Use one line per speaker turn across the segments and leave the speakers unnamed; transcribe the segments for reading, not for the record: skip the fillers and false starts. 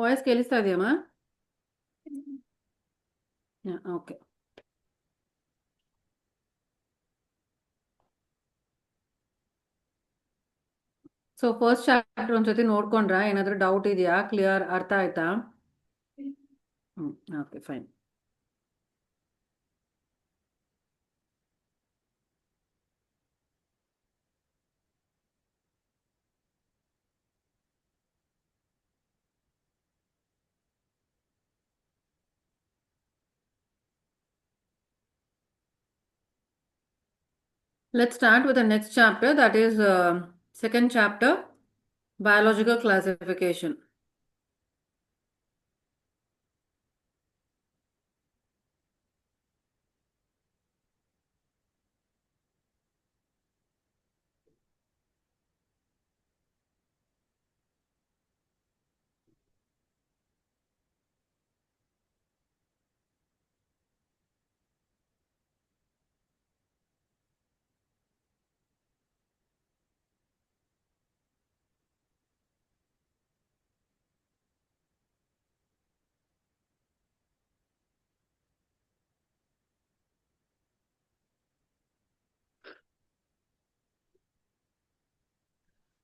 Voice ಕೇಳಿಸ್ತಾ ಇದೆಯಮ್ಮ? Okay. So first chapter ಒಂದ್ಸತಿ ನೋಡ್ಕೊಂಡ್ರಾ? ಏನಾದರೂ ಡೌಟ್ ಇದೆಯಾ? ಕ್ಲಿಯರ್ ಅರ್ಥ ಆಯ್ತಾ? ಹ್ಞೂ. Okay, fine. Let's start with the next chapter, that is second chapter, biological classification.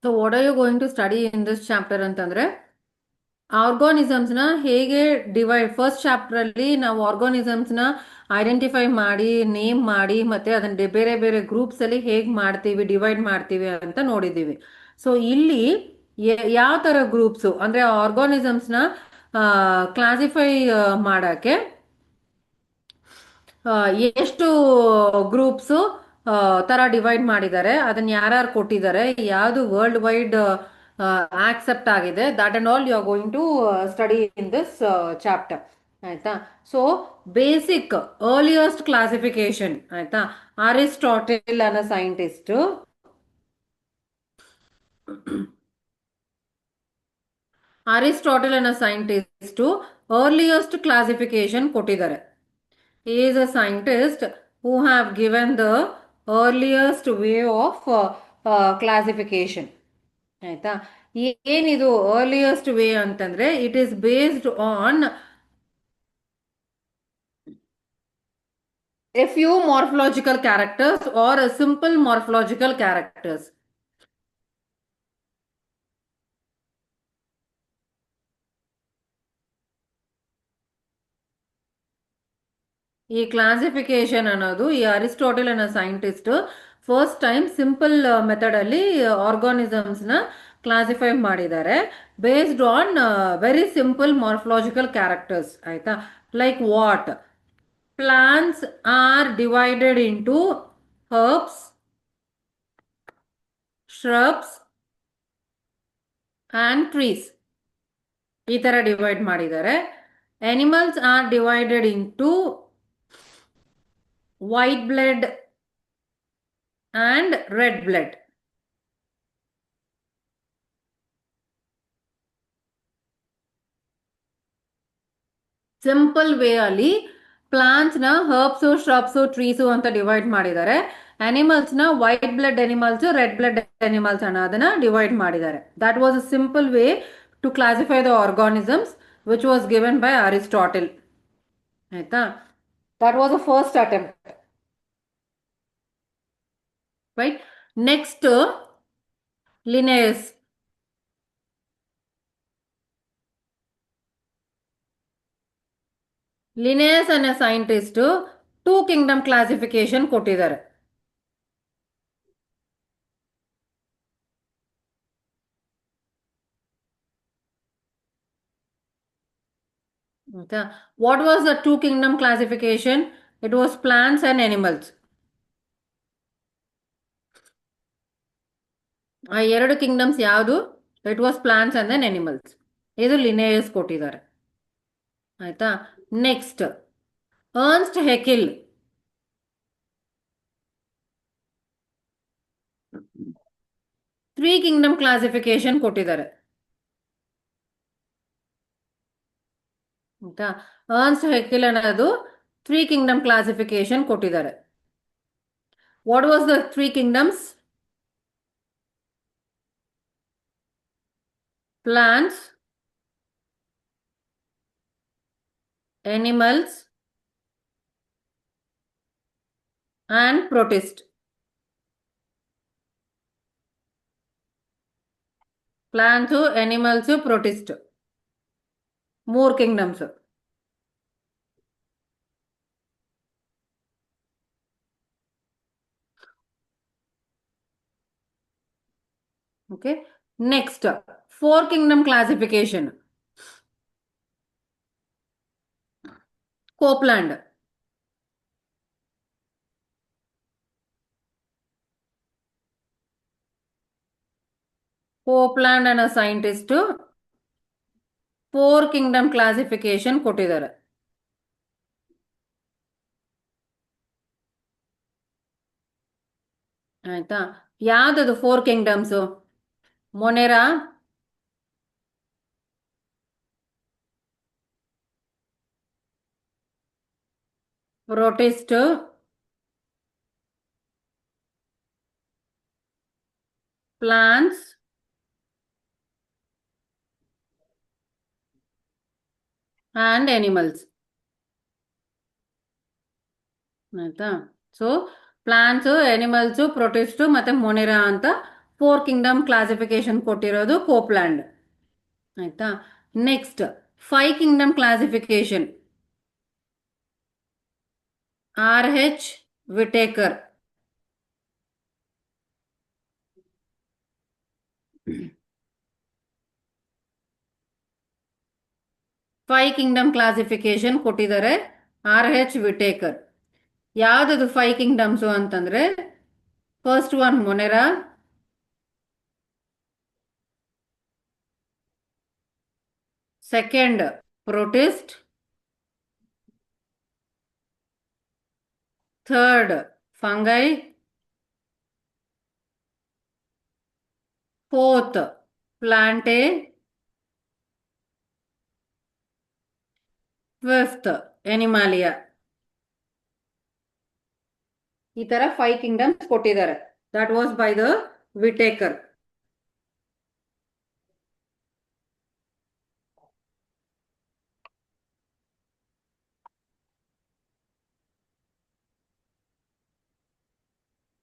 So what are you going to study in this chapter ಅಂತಂದ್ರೆ ಆರ್ಗಾನಿಸಮ್ಸ್ನ ಹೇಗೆ divide, first ಚಾಪ್ಟ್ರಲ್ಲಿ ನಾವು ಆರ್ಗಾನಿಸಮ್ಸ್ನ identify ಮಾಡಿ, ನೇಮ್ ಮಾಡಿ, ಮತ್ತೆ ಅದನ್ನ ಬೇರೆ ಬೇರೆ ಗ್ರೂಪ್ಸ್ ಅಲ್ಲಿ ಹೇಗೆ ಮಾಡ್ತೀವಿ, ಡಿವೈಡ್ ಮಾಡ್ತೀವಿ ಅಂತ ನೋಡಿದ್ದೀವಿ. ಸೊ ಇಲ್ಲಿ ಯಾವ ಥರ ಗ್ರೂಪ್ಸು ಅಂದರೆ ಆರ್ಗಾನಿಸಮ್ಸ್ನ ಕ್ಲಾಸಿಫೈ ಮಾಡೋಕ್ಕೆ ಎಷ್ಟು ಗ್ರೂಪ್ಸು ತರ ಡಿವೈಡ್ ಮಾಡಿದ್ದಾರೆ, ಅದನ್ನ ಯಾರ್ಯಾರು ಕೊಟ್ಟಿದ್ದಾರೆ, ಯಾವುದು ವರ್ಲ್ಡ್ ವೈಡ್ ಆಕ್ಸೆಪ್ಟ್ ಆಗಿದೆ, that and all you are going to study in this chapter. ಆಯ್ತಾ? ಸೊ ಬೇಸಿಕ್ ಅರ್ಲಿಯಸ್ಟ್ ಕ್ಲಾಸಿಫಿಕೇಶನ್, ಆಯ್ತಾ, ಅರಿಸ್ಟಾಟಿಲ್ ಅನ್ನೋ ಸೈಂಟಿಸ್ಟ್ ಅರ್ಲಿಯಸ್ಟ್ ಕ್ಲಾಸಿಫಿಕೇಶನ್ ಕೊಟ್ಟಿದ್ದಾರೆ. He is a scientist who have given the earliest way of classification. ಆಯ್ತಾ? ಏನಿದು earliest way ಅಂತಂದ್ರೆ, it is based on a few morphological characters or a simple morphological characters. ಈ classification ಅನ್ನೋದು, ಈ Aristotle ಅನ್ನೋ scientist first time simple method ಅಲ್ಲಿ organisms ನ classify ಮಾಡಿದ್ದಾರೆ, based on very simple morphological characters. ಆಯ್ತಾ? Like what? Plants are divided into herbs, shrubs and trees. ಈ ತರ ಡಿವೈಡ್ ಮಾಡಿದ್ದಾರೆ. Animals are divided into white blood and red blood. Simple way ಅಲ್ಲಿ plants ನ herbs, shrubs, trees ಅಂತ divide ಮಾಡಿದ್ದಾರೆ. Animals ನ white blood animals, red blood animals ಅನ್ನೋದನ್ನ divide ಮಾಡಿದ್ದಾರೆ. That was a simple way to classify the organisms which was given by Aristotle. ಆಯ್ತಾ? That was a first attempt. Right? Next Linnaeus. Linnaeus ಅನ್ನೋ scientist two kingdom classification ಕೊಟ್ಟಿದ್ದಾರೆ. What was the two kingdom classification? It was plants and animals. ಆ ಎರಡು kingdoms ಯಾವುದು? It was plants and then animals. ಇದು Linnaeus ಕೊಟ್ಟಿದ್ದಾರೆ. ಆಯ್ತಾ? Next Ernst Haeckel. Three kingdom classification ಕೊಟ್ಟಿದ್ದಾರೆ. ಆಯ್ತಾ? ಅರ್ನ್ಸ್ಟ್ ಹೆಕಿಲ್ ಅನ್ನೋದು ತ್ರೀ ಕಿಂಗ್ಡಮ್ ಕ್ಲಾಸಿಫಿಕೇಶನ್ ಕೊಟ್ಟಿದ್ದಾರೆ. What was the three kingdoms? Plants, animals and protist. Plants, animals, protist. More kingdoms. Okay. Next, four kingdom classification. Copeland. Copeland and a scientist four kingdom classification ಕೊಟ್ಟಿದ್ದಾರೆ. ಆಯ್ತಾ? ಯಾವ್ದದು four kingdoms? Monera, protist, plants and animals. ಆಯ್ತಾ? So plants, animals, protist ಮತ್ತೆ Monera ಅಂತ four kingdom classification ಕೊಟ್ಟಿರೋದು Copeland. ಆಯ್ತಾ? Next, five kingdom classification RH Whittaker. Five kingdom classification ಕೊಟ್ಟಿದ್ದಾರೆ RH Whittaker. ಯಾವ್ದದು ಫೈವ್ ಕಿಂಗ್ಡಮ್ಸ್ ಅಂತಂದ್ರೆ, first one Monera, second protist, third fungi, fourth Plantae, fifth Animalia. ಈ ತರ five kingdoms ಕೊಟ್ಟಿದ್ದಾರೆ. That was by the Whittaker.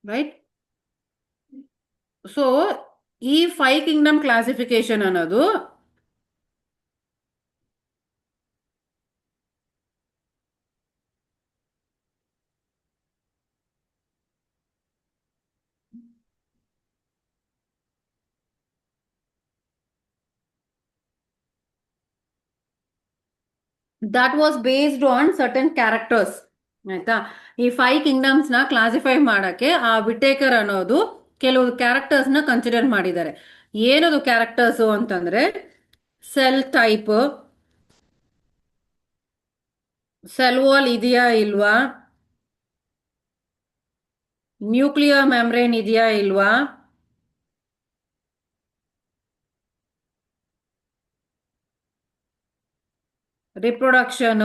Right? So ಈ five kingdom classification ಅನ್ನೋದು that was based on certain characters. ಆಯ್ತಾ? ಈ five kingdoms ನ classify ಮಾಡಕ್ಕೆ ಆ ವಿಟೇಕರ್ ಅನ್ನೋದು ಕೆಲವು ಕ್ಯಾರೆಕ್ಟರ್ಸ್ ನ ಕನ್ಸಿಡರ್ ಮಾಡಿದ್ದಾರೆ. ಏನದು ಕ್ಯಾರೆಕ್ಟರ್ಸ್ ಅಂತಂದ್ರೆ, ಸೆಲ್ ಟೈಪ್, ಸೆಲ್ ವಾಲ್ ಇದೆಯಾ ಇಲ್ವಾ, ನ್ಯೂಕ್ಲಿಯರ್ ಮೆಮ್ಬ್ರೇನ್ ಇದೆಯಾ ಇಲ್ವಾ, reproduction,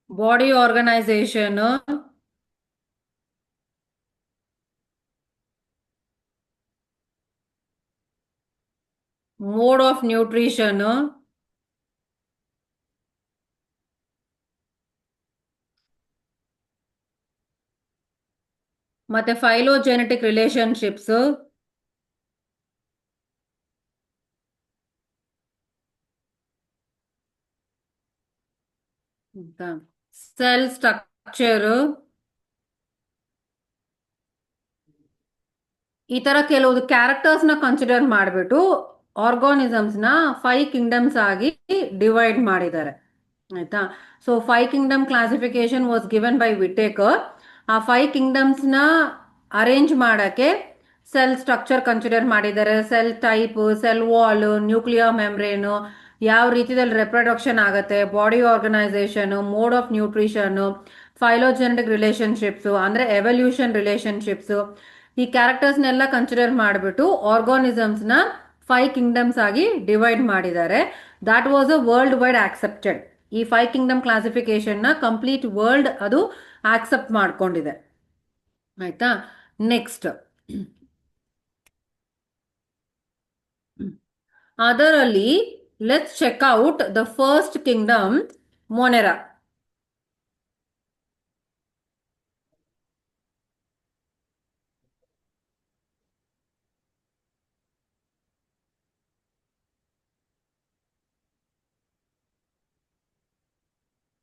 body organisation, mode of nutrition, ಮತ್ತೆ ಫೈಲೋಜೆನೆಟಿಕ್ ರಿಲೇಶನ್ಶಿಪ್ಸ್, ಸೆಲ್ ಸ್ಟ್ರಕ್ಚರ್, ಈ ತರ ಕೆಲವು ಕ್ಯಾರೆಕ್ಟರ್ಸ್ ನ ಕನ್ಸಿಡರ್ ಮಾಡಿಬಿಟ್ಟು ಆರ್ಗಾನಿಸಮ್ಸ್ ನ ಫೈವ್ ಕಿಂಗ್ಡಮ್ಸ್ ಆಗಿ ಡಿವೈಡ್ ಮಾಡಿದ್ದಾರೆ. ಆಯ್ತಾ? So five kingdom classification was given by Whittaker. ಆ ಫೈವ್ ಕಿಂಗ್ಡಮ್ಸ್ ನ ಅರೇಂಜ್ ಮಾಡಕ್ಕೆ ಸೆಲ್ ಸ್ಟ್ರಕ್ಚರ್ ಕನ್ಸಿಡರ್ ಮಾಡಿದ್ದಾರೆ, cell type, cell wall, nuclear membrane, ಯಾವ ರೀತಿಯಲ್ಲಿ ರೆಪ್ರೊಡಕ್ಷನ್ ಆಗುತ್ತೆ, body organisation, mode of nutrition, phylogenetic relationships ಅಂದ್ರೆ ಎವಲ್ಯೂಷನ್ ರಿಲೇಶನ್ಶಿಪ್ಸ್, ಈ ಕ್ಯಾರೆಕ್ಟರ್ಸ್ನೆಲ್ಲ ಕನ್ಸಿಡರ್ ಮಾಡಿಬಿಟ್ಟು ಆರ್ಗಾನಿಸಮ್ಸ್ ನ ಫೈವ್ ಕಿಂಗ್ಡಮ್ಸ್ ಆಗಿ ಡಿವೈಡ್ ಮಾಡಿದ್ದಾರೆ. That was a world wide accepted. ಈ ಫೈವ್ ಕಿಂಗ್ಡಮ್ ಕ್ಲಾಸಿಫಿಕೇಶನ್ ನ ಕಂಪ್ಲೀಟ್ ವರ್ಲ್ಡ್ ಅದು ಆಕ್ಸೆಪ್ಟ್ ಮಾಡ್ಕೊಂಡಿದೆ. ಆಯ್ತಾ? ನೆಕ್ಸ್ಟ್, ಅದರಲ್ಲಿ let's check out the first kingdom, Monera.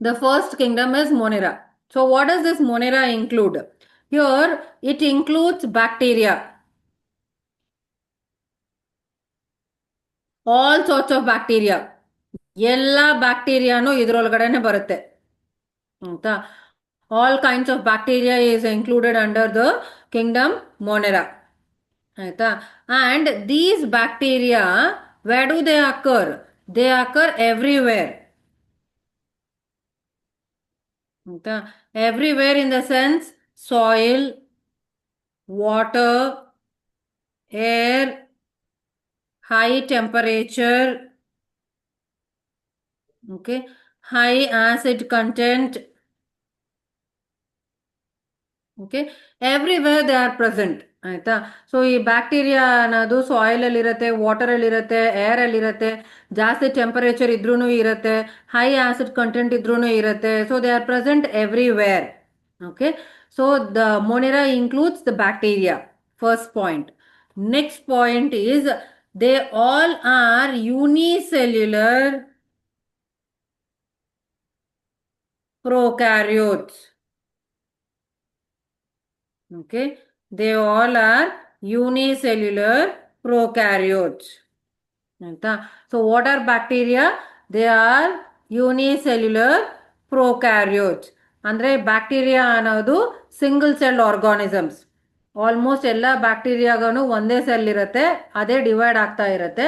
The first kingdom is Monera. So, what does this Monera include? Here, it includes bacteria, all sorts of bacteria. ಎಲ್ಲ ಬ್ಯಾಕ್ಟೀರಿಯಾನು ಇದರೊಳಗಡೆನೆ ಬರುತ್ತೆ ಆಯ್ತಾ. All kinds of bacteria is included under the kingdom Monera ಆಯ್ತಾ. And these bacteria where do they occur? They occur everywhere ಆಯ್ತಾ. Everywhere in the sense soil, water, air, high temperature, okay, high acid content, okay, everywhere they are present ಆಯ್ತಾ. So ಈ bacteria ಅನ್ನೋದು soil ಅಲ್ಲಿ ಇರುತ್ತೆ, water ಅಲ್ಲಿ ಇರುತ್ತೆ, air ಅಲ್ಲಿ ಇರುತ್ತೆ, ಜಾಸ್ತಿ ಟೆಂಪರೇಚರ್ ಇದ್ರೂ ಇರುತ್ತೆ, ಹೈ ಆಸಿಡ್ ಕಂಟೆಂಟ್ ಇದ್ರೂ ಇರುತ್ತೆ. So they are present everywhere. Okay, so the Monera includes the bacteria. First point. Next point is they all are unicellular prokaryotes. Okay, they all are unicellular prokaryotes. So what are bacteria? They are unicellular prokaryotes. Andre bacteria ಅನ್ನೋದು single cell organisms. Almost ಎಲ್ಲ ಬ್ಯಾಕ್ಟೀರಿಯಾಗೂ ಒಂದೇ cell ಇರುತ್ತೆ, ಅದೇ divide ಆಗ್ತಾ ಇರುತ್ತೆ.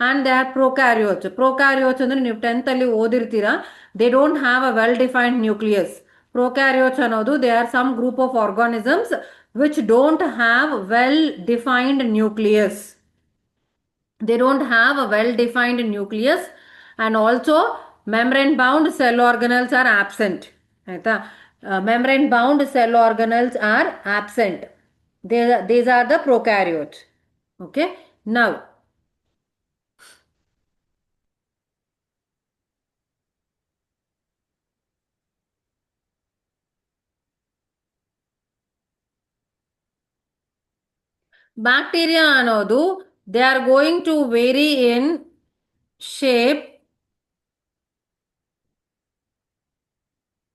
And they are prokaryotes. Prokaryotes ಅಂದರೆ ನೀವು 10th ಅಲ್ಲಿ ಓದಿರ್ತೀರಾ. They don't have a well defined nucleus. Prokaryotes ಅನ್ನೋದು they are some group of organisms which don't have well defined nucleus. They don't have a well defined nucleus, and also membrane bound cell organelles are absent ಆಯ್ತಾ. Membrane bound cell organelles are absent. These are the prokaryotes. Okay, now bacteria ಅನ್ನೋದು they are going to vary in shape,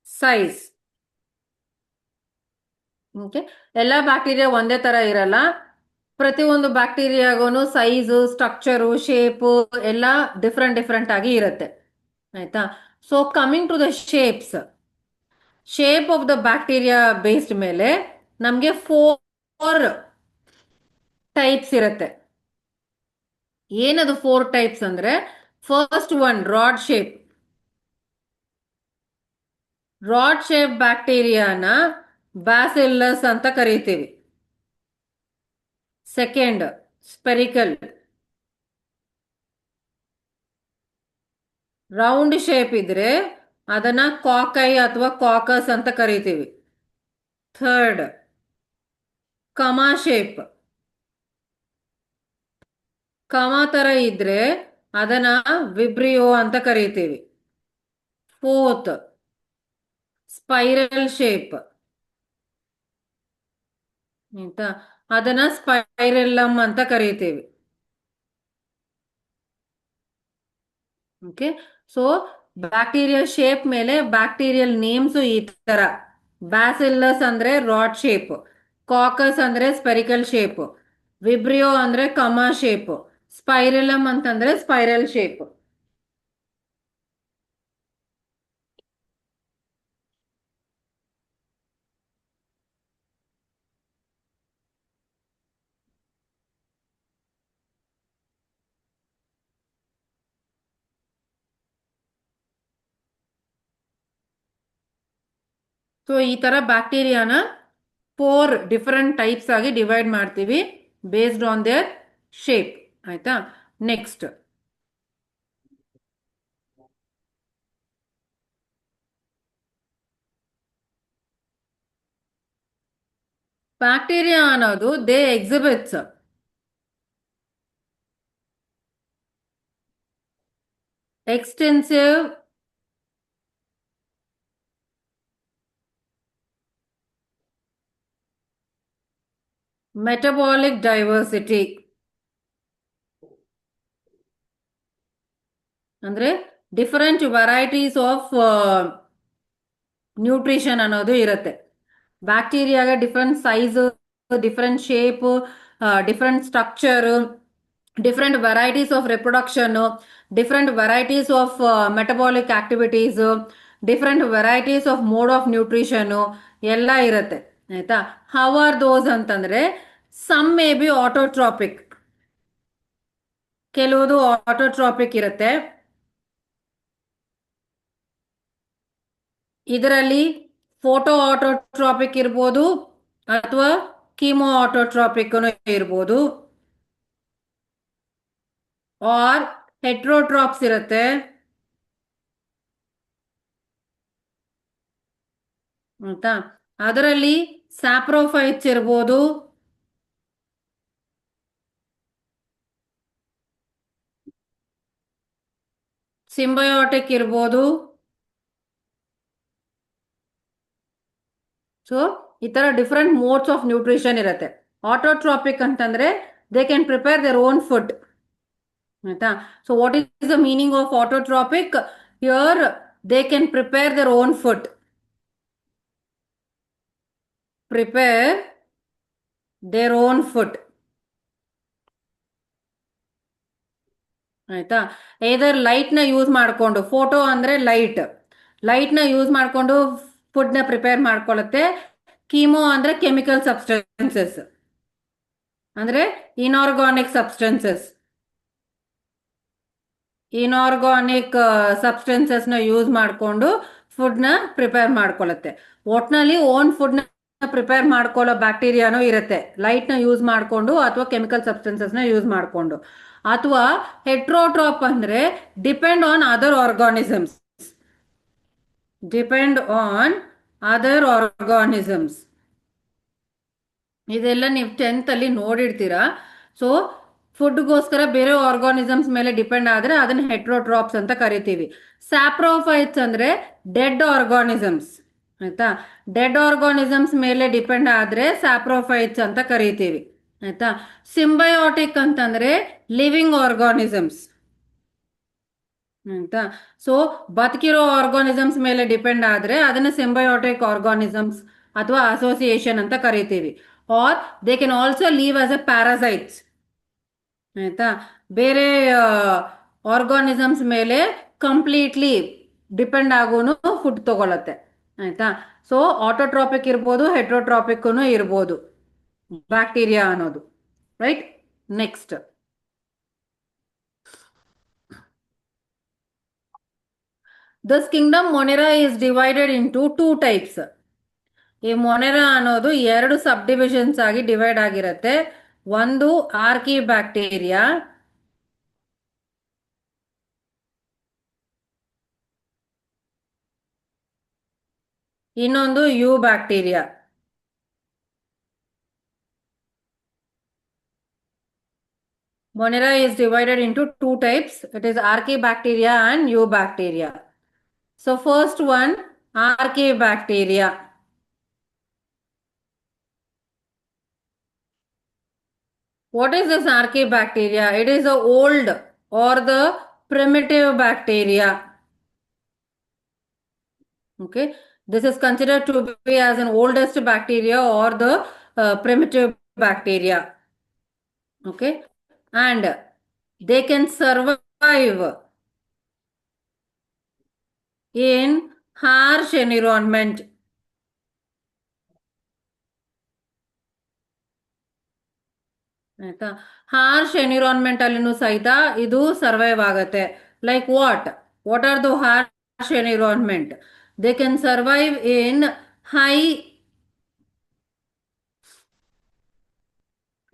size. Okay, ಎಲ್ಲ bacteria ಒಂದೇ ತರ ಇರಲ್ಲ. ಪ್ರತಿಯೊಂದು ಬ್ಯಾಕ್ಟೀರಿಯಾಗೂ size, structure, shape ಎಲ್ಲ different different ಆಗಿ ಇರುತ್ತೆ ಆಯ್ತಾ. So coming to the shapes, shape of the bacteria based ಮೇಲೆ ನಮಗೆ 4 ಟೈಪ್ಸ್ ಇರುತ್ತೆ. ಏನದು 4 ಟೈಪ್ಸ್ ಅಂದ್ರೆ, first one rod shape. Rod shape ಬ್ಯಾಕ್ಟೀರಿಯಾನ ಬ್ಯಾಸಿಲ್ಲಸ್ ಅಂತ ಕರಿತೀವಿ. Second spherical. ರೌಂಡ್ ಶೇಪ್ ಇದ್ರೆ ಅದನ್ನ ಕಾಕೈ ಅಥವಾ ಕಾಕಸ್ ಅಂತ ಕರಿತೀವಿ. Third comma shape. ಕಮಾ ತರ ಇದ್ರೆ ಅದನ್ನ ವಿಬ್ರಿಯೋ ಅಂತ ಕರಿತೀವಿ. ಫೋರ್ತ್ ಸ್ಪೈರಲ್ ಶೇಪ್ ಆಯ್ತಾ, ಅದನ್ನ ಸ್ಪೈರಲ್ಲಮ್ ಅಂತ ಕರಿತೀವಿ. ಓಕೆ, ಸೊ ಬ್ಯಾಕ್ಟೀರಿಯಲ್ ಶೇಪ್ ಮೇಲೆ ಬ್ಯಾಕ್ಟೀರಿಯಲ್ ನೇಮ್ಸ್ ಈ ತರ. ಬ್ಯಾಸಿಲ್ಲಸ್ ಅಂದ್ರೆ ರಾಡ್ ಶೇಪ್, ಕಾಕಸ್ ಅಂದ್ರೆ ಸ್ಪೆರಿಕಲ್ ಶೇಪ್, ವಿಬ್ರಿಯೋ ಅಂದ್ರೆ ಕಮಾ ಶೇಪ್, ಸ್ಪೈರಲಮ್ ಅಂತಂದ್ರೆ ಸ್ಪೈರಲ್ ಶೇಪ್. ಸೊ ಈ ತರ ಬ್ಯಾಕ್ಟೀರಿಯಾನ 4 ಡಿಫರೆಂಟ್ ಟೈಪ್ಸ್ ಆಗಿ ಡಿವೈಡ್ ಮಾಡ್ತೀವಿ ಬೇಸ್ಡ್ ಆನ್ ದೇರ್ ಶೇಪ್ ಆಯ್ತಾ. ನೆಕ್ಸ್ಟ್ ಬ್ಯಾಕ್ಟೀರಿಯಾ ಅನ್ನೋದು they exhibits extensive metabolic diversity ಅಂದ್ರೆ ಡಿಫರೆಂಟ್ ವೆರೈಟೀಸ್ ಆಫ್ ನ್ಯೂಟ್ರಿಷನ್ ಅನ್ನೋದು ಇರುತ್ತೆ. ಬ್ಯಾಕ್ಟೀರಿಯಾಗ different size, different shape, different structure, different varieties of reproduction, different varieties of metabolic activities, different varieties of mode of nutrition ಎಲ್ಲ ಇರುತ್ತೆ. ಆಯ್ತಾ? How are those ಅಂತಂದ್ರೆ some may be autotrophic, ಕೆಲವುದು autotrophic ಇರುತ್ತೆ. ಇದರಲ್ಲಿ ಫೋಟೋ ಆಟೋಟ್ರಾಪಿಕ್ ಇರ್ಬೋದು ಅಥವಾ ಕೀಮೋ ಆಟೋಟ್ರಾಪಿಕ್ ಇರ್ಬೋದು, ಆರ್ ಹೆಟ್ರೋಟ್ರಾಪ್ಸ್ ಇರುತ್ತೆ. ಆಯ್ತಾ? ಅದರಲ್ಲಿ ಸ್ಯಾಪ್ರೋಫೈಟ್ಸ್ ಇರ್ಬೋದು, ಸಿಂಬಯೋಟಿಕ್ ಇರ್ಬೋದು. ಸೊ ಈ ತರ ಡಿಫ್ರೆಂಟ್ ಮೋಡ್ಸ್ ಆಫ್ ನ್ಯೂಟ್ರಿಷನ್ ಇರುತ್ತೆ. ಆಟೋಟ್ರಾಪಿಕ್ ಅಂತಂದ್ರೆ they can prepare their own food. ಆಯ್ತಾ? So what is the meaning of autotrophic? Here they can prepare their own food, prepare their own food. ಆಯ್ತಾ? Either light ನ use ಮಾಡಿಕೊಂಡು, photo ಅಂದ್ರೆ light ನ use ಮಾಡಿಕೊಂಡು food ನ prepare ಮಾಡ್ಕೊಳ್ಳುತ್ತೆ. Chemo ಅಂದ್ರೆ ಕೆಮಿಕಲ್ ಸಬ್ಸ್ಟೆನ್ಸಸ್, ಅಂದ್ರೆ ಇನ್ಆರ್ಗಾನಿಕ್ ಸಬ್ಸ್ಟೆನ್ಸಸ್, ಇನ್ಆರ್ಗಾನಿಕ್ ಸಬ್ಸ್ಟೆನ್ಸಸ್ ನ ಯೂಸ್ ಮಾಡಿಕೊಂಡು ಫುಡ್ ನ ಪ್ರಿಪೇರ್ ಮಾಡ್ಕೊಳ್ಳುತ್ತೆ. ಒಟ್ನಲ್ಲಿ ಓನ್ ಫುಡ್ ನ ಪ್ರಿಪೇರ್ ಮಾಡ್ಕೊಳ್ಳೋ ಬ್ಯಾಕ್ಟೀರಿಯಾನು ಇರುತ್ತೆ, ಲೈಟ್ ನ ಯೂಸ್ ಮಾಡಿಕೊಂಡು ಅಥವಾ ಕೆಮಿಕಲ್ ಸಬ್ಸ್ಟೆನ್ಸಸ್ ನ ಯೂಸ್ ಮಾಡಿಕೊಂಡು. ಅಥವಾ ಹೆಟ್ರೋಟ್ರಾಪ್ ಅಂದ್ರೆ depend on other organisms, depend on other organisms. ಇದೆಲ್ಲ ನೀವು 10th ಅಲ್ಲಿ ನೋಡಿರ್ತೀರಾ. ಸೊ ಫುಡ್ಗೋಸ್ಕರ ಬೇರೆ ಆರ್ಗಾನಿಸಮ್ಸ್ ಮೇಲೆ ಡಿಪೆಂಡ್ ಆದ್ರೆ ಅದನ್ನ ಹೆಟ್ರೋಟ್ರಾಪ್ಸ್ ಅಂತ ಕರಿತೀವಿ. ಸ್ಯಾಪ್ರೋಫೈಟ್ಸ್ ಅಂದ್ರೆ ಡೆಡ್ ಆರ್ಗಾನಿಸಮ್ಸ್. ಆಯ್ತಾ? ಡೆಡ್ ಆರ್ಗಾನಿಸಮ್ಸ್ ಮೇಲೆ ಡಿಪೆಂಡ್ ಆದ್ರೆ ಸ್ಯಾಪ್ರೋಫೈಟ್ಸ್ ಅಂತ ಕರಿತೀವಿ. ಆಯ್ತಾ? ಸಿಂಬಯೋಟಿಕ್ ಅಂತಂದ್ರೆ ಲಿವಿಂಗ್ ಆರ್ಗಾನಿಸಮ್ಸ್. ಆಯ್ತಾ? ಸೊ ಬದುಕಿರೋ ಆರ್ಗಾನಿಸಮ್ಸ್ ಮೇಲೆ ಡಿಪೆಂಡ್ ಆದ್ರೆ ಅದನ್ನ ಸಿಂಬಯೋಟಿಕ್ ಆರ್ಗಾನಿಸಮ್ಸ್ ಅಥವಾ ಅಸೋಸಿಯೇಷನ್ ಅಂತ ಕರಿತೀವಿ. Are they can also live as a parasites. ಆಯ್ತಾ? ಬೇರೆ ಆರ್ಗಾನಿಸಮ್ಸ್ ಮೇಲೆ ಕಂಪ್ಲೀಟ್ಲಿ ಡಿಪೆಂಡ್ ಆಗೋನು ಫುಡ್ ತಗೊಳತ್ತೆ. ಆಯ್ತಾ? ಸೊ ಆಟೋಟ್ರಾಪಿಕ್ ಇರ್ಬೋದು, ಹೆಟ್ರೋಟ್ರಾಪಿಕ್ ಇರ್ಬೋದು ಬ್ಯಾಕ್ಟೀರಿಯಾ ಅನ್ನೋದು. Right? Next, this kingdom Monera is divided into 2 types. ಈ ಮೊನೆರಾ ಅನ್ನೋದು 2 ಸಬ್ ಡಿವಿಷನ್ಸ್ ಆಗಿ ಡಿವೈಡ್ ಆಗಿರುತ್ತೆ. ಒಂದು ಆರ್ಕಿ ಬ್ಯಾಕ್ಟೀರಿಯಾ, ಇನ್ನೊಂದು eubacteria. Monera is divided into 2 types. It is Archaebacteria and Eubacteria. So first one, Archaebacteria. What is this Archaebacteria? It is the old or the primitive bacteria. Okay, this is considered to be as an oldest bacteria or the primitive bacteria. Okay, and they can survive in harsh environment. ಆಯ್ತಾ? Harsh environment ಅಲ್ಲಿನೂ ಸಹಿತ ಇದು survive ಆಗತ್ತೆ. Like what are the harsh environment? They can survive in high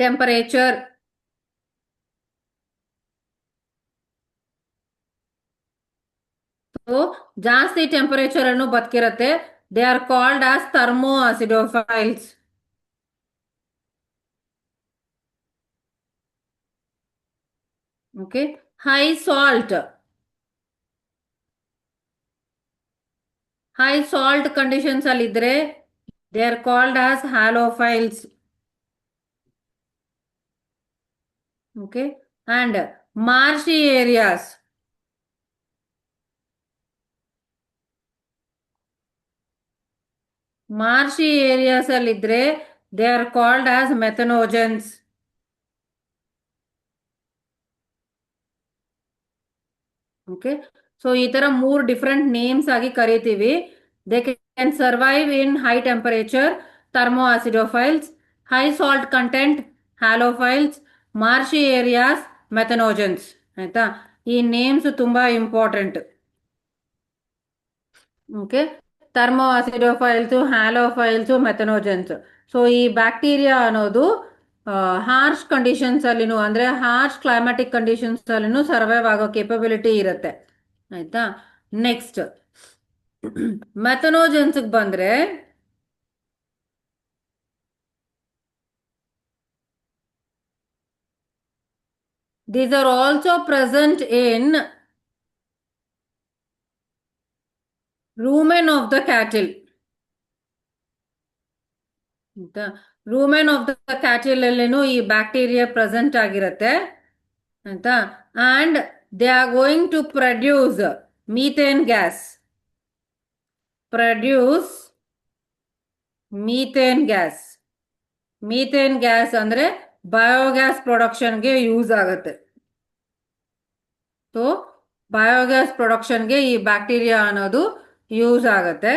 temperature. So ಜಾಸ್ತಿ temperature ಅನ್ನು ಬದುಕಿರತ್ತೆ. They are called as thermo acidophiles. Okay, high salt. High salt conditions ಅಲ್ಲಿ ಇದ್ರೆ they are called as halophiles. Okay. And marshy areas, marshy areas ಅಲ್ಲಿ ಇದ್ರೆ they are called as methanogens. Okay. So ಈ ತರ ಮೂರು different names ಆಗಿ ಕರಿತೀವಿ. They can survive in high temperature, thermo acidophiles. High salt content, halophiles. Marshy areas, methanogens. ಆಯ್ತಾ? ಈ names ತುಂಬಾ important. Okay. Thermo acidophiles, halophiles, methanogens. So ಈ bacteria ಅನ್ನೋದು ಹಾರ್ಶ್ ಕಂಡೀಷನ್ಸ್ ಅಲ್ಲಿನೂ ಅಂದ್ರೆ ಹಾರ್ಶ್ ಕ್ಲೈಮ್ಯಾಟಿಕ್ ಕಂಡೀಷನ್ಸ್ ಅಲ್ಲಿನೂ ಸರ್ವೈವ್ ಆಗೋ ಕೇಪಬಿಲಿಟಿ ಇರುತ್ತೆ. ಆಯ್ತಾ? ನೆಕ್ಸ್ಟ್ ಮೆಥನೋಜನ್ಸ್ ಬಂದ್ರೆ these are also present in rumen of the cattle. Rumen of the cattle ಅಲ್ಲೇನು ಈ ಬ್ಯಾಕ್ಟೀರಿಯಾ ಪ್ರೆಸೆಂಟ್ ಆಗಿರುತ್ತೆ. ಆಯ್ತಾ? And they are going to produce methane gas. Produce methane gas. Methane gas ಅಂದ್ರೆ biogas ಪ್ರೊಡಕ್ಷನ್ಗೆ use ಆಗುತ್ತೆ. So biogas ಪ್ರೊಡಕ್ಷನ್ಗೆ ಈ bacteria ಅನ್ನೋದು ಯೂಸ್ ಆಗುತ್ತೆ.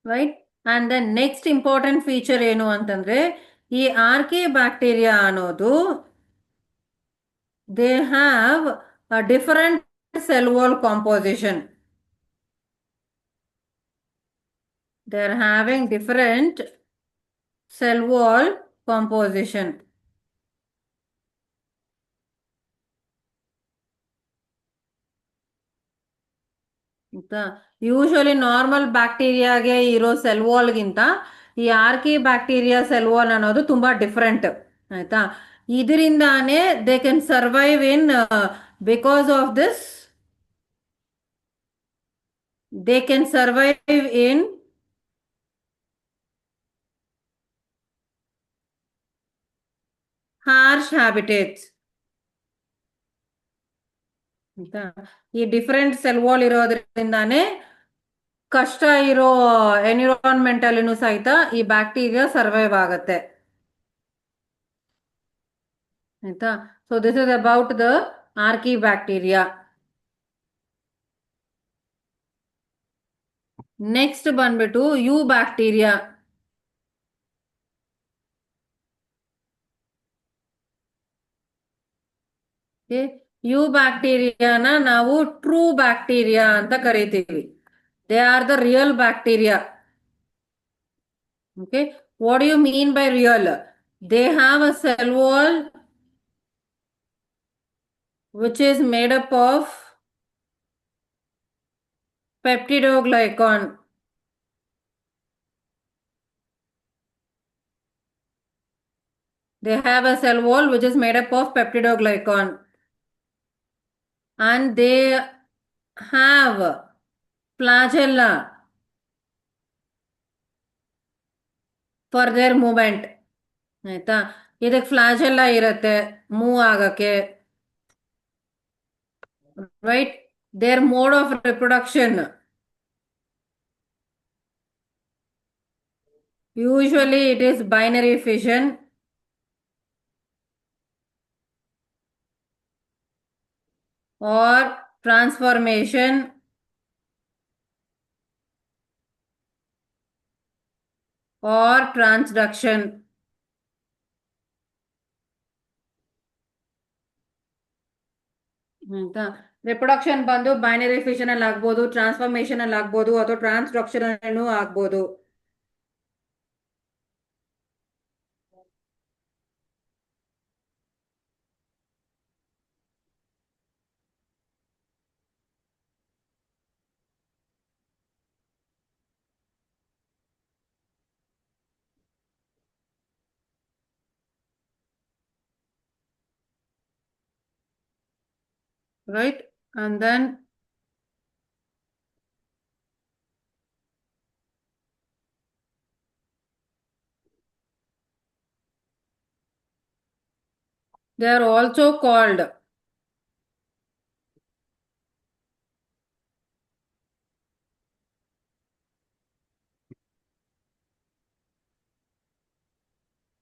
Right. And then next important feature ಏನು ಅಂತಂದ್ರೆ ಈ ಆರ್ಕಿ ಬ್ಯಾಕ್ಟೀರಿಯಾ ಅನ್ನೋದು they have a different cell wall composition. They are having different cell wall composition. Usually normal ಬ್ಯಾಕ್ಟೀರಿಯಾಗೆ ಇರೋ ಸೆಲ್ ವಾಲ್ಗಿಂತ ಈ ಆರ್ಕಿ ಬ್ಯಾಕ್ಟೀರಿಯಾ ಸೆಲ್ ವಾಲ್ ಅನ್ನೋದು ತುಂಬಾ ಡಿಫರೆಂಟ್. ಆಯ್ತಾ? ಇದರಿಂದಾನೇ they can survive in because of this they can survive in harsh habitats. ಆಯ್ತಾ? ಈ different cell wall ಇರೋದ್ರಿಂದಾನೇ ಕಷ್ಟ ಇರೋ ಎನ್ವಿರಾನ್ಮೆಂಟ್ ಅಲ್ಲಿನೂ ಸಹಿತ ಈ ಬ್ಯಾಕ್ಟೀರಿಯಾ ಸರ್ವೈವ್ ಆಗತ್ತೆ. ಆಯ್ತಾ? So this is about the archaebacteria. Next ಬಂದ್ಬಿಟ್ಟು ಯು ಬ್ಯಾಕ್ಟೀರಿಯಾ. ಯು ಬ್ಯಾಕ್ಟೀರಿಯಾನ ನಾವು ಟ್ರೂ ಬ್ಯಾಕ್ಟೀರಿಯಾ ಅಂತ ಕರಿತೀವಿ. They are the real bacteria. Okay. What you mean by real? They have a cell wall which is made up of peptidoglycan. They have a cell wall which is made up of peptidoglycan. And they have flagella for their movement. ಆಯ್ತಾ? ಇದಕ್ಕೆ ಫ್ಲಾಜೆಲ್ಲ ಇರುತ್ತೆ move ಆಗಕ್ಕೆ. Right. Their mode of reproduction usually it is binary fission or transformation or transduction. ಆಯ್ತಾ? Reproduction ಬಂದು binary fission ಅಲ್ಲಿ ಆಗ್ಬೋದು, transformation ಅಲ್ಲಿ ಆಗ್ಬೋದು, ಅಥವಾ ಟ್ರಾನ್ಸ್ಡಕ್ಷನ್ ಅಲ್ಲೂ ಆಗ್ಬೋದು. right? And then they are also called,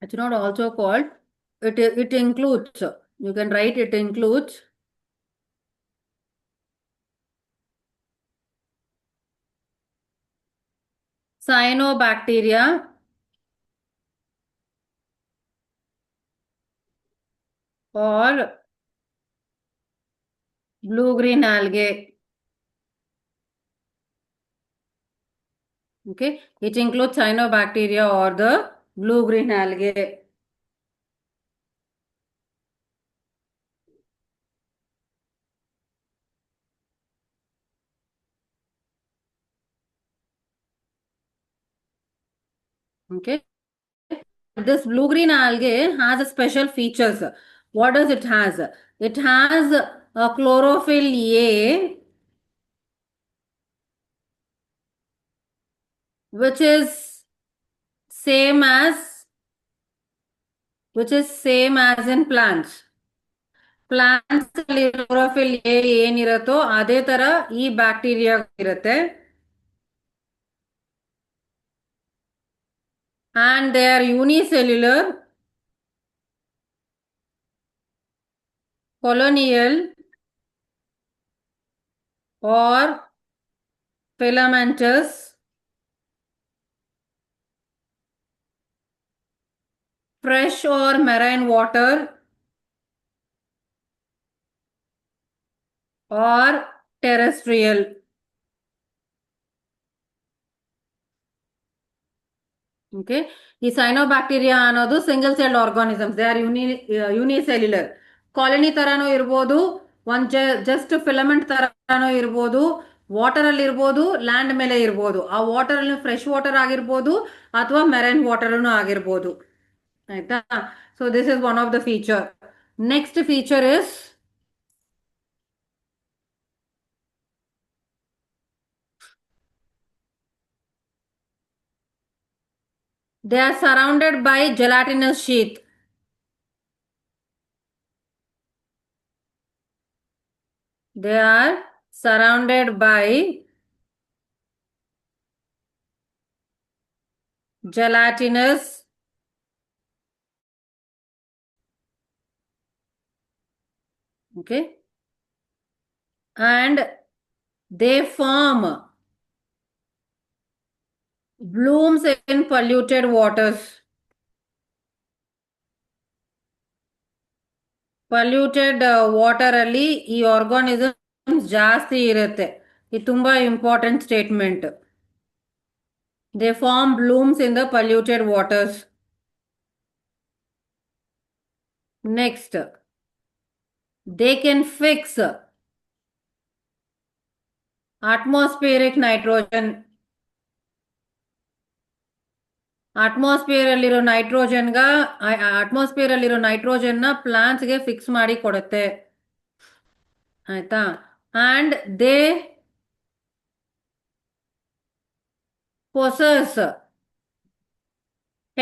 it's not also called, it includes, you can write it includes cyanobacteria or blue green algae. Okay, it includes cyanobacteria or the blue green algae. Okay, this blue green algae has a special features. What does it has? It has a chlorophyll A, which is same as same as in plants. Plants ಅಲ್ಲಿ chlorophyll A ಏನಿರುತ್ತೋ ಅದೇ ತರ ಈ bacteria ಇರುತ್ತೆ. And they are unicellular, colonial or filamentous, fresh or marine water or terrestrial. Okay, ಈ cyanobacteria ಅನ್ನೋದು single cell organisms, they are unicellular. Colony ತರಾನು ಇರ್ಬೋದು, ಒಂದ್ ಜಸ್ಟ್ ಫಿಲಮೆಂಟ್ ತರಾನು ಇರ್ಬೋದು, ವಾಟರ್ ಅಲ್ಲಿ ಇರ್ಬೋದು, ಲ್ಯಾಂಡ್ ಮೇಲೆ ಇರ್ಬೋದು. ಆ ವಾಟರ್ ಅಲ್ಲಿ ಫ್ರೆಶ್ ವಾಟರ್ ಆಗಿರ್ಬೋದು ಅಥವಾ ಮೆರೈನ್ ವಾಟರ್ ಆಗಿರ್ಬೋದು. ಆಯ್ತಾ? So this is one of the feature. Next feature is they are surrounded by gelatinous sheath. They are surrounded by gelatinous okay, and they form blooms in polluted waters. Polluted water ಅಲ್ಲಿ ಈ organisms ಜಾಸ್ತಿ ಇರುತ್ತೆ. ಇದು ತುಂಬಾ important statement. They form blooms in the polluted waters. Next, they can fix atmospheric nitrogen. Atmosphere ಅಲ್ಲಿರೋ nitrogen ನ plants ಗೆ fix ಮಾಡಿ ಕೊಡುತ್ತೆ. ಆಯ್ತಾ? And they possess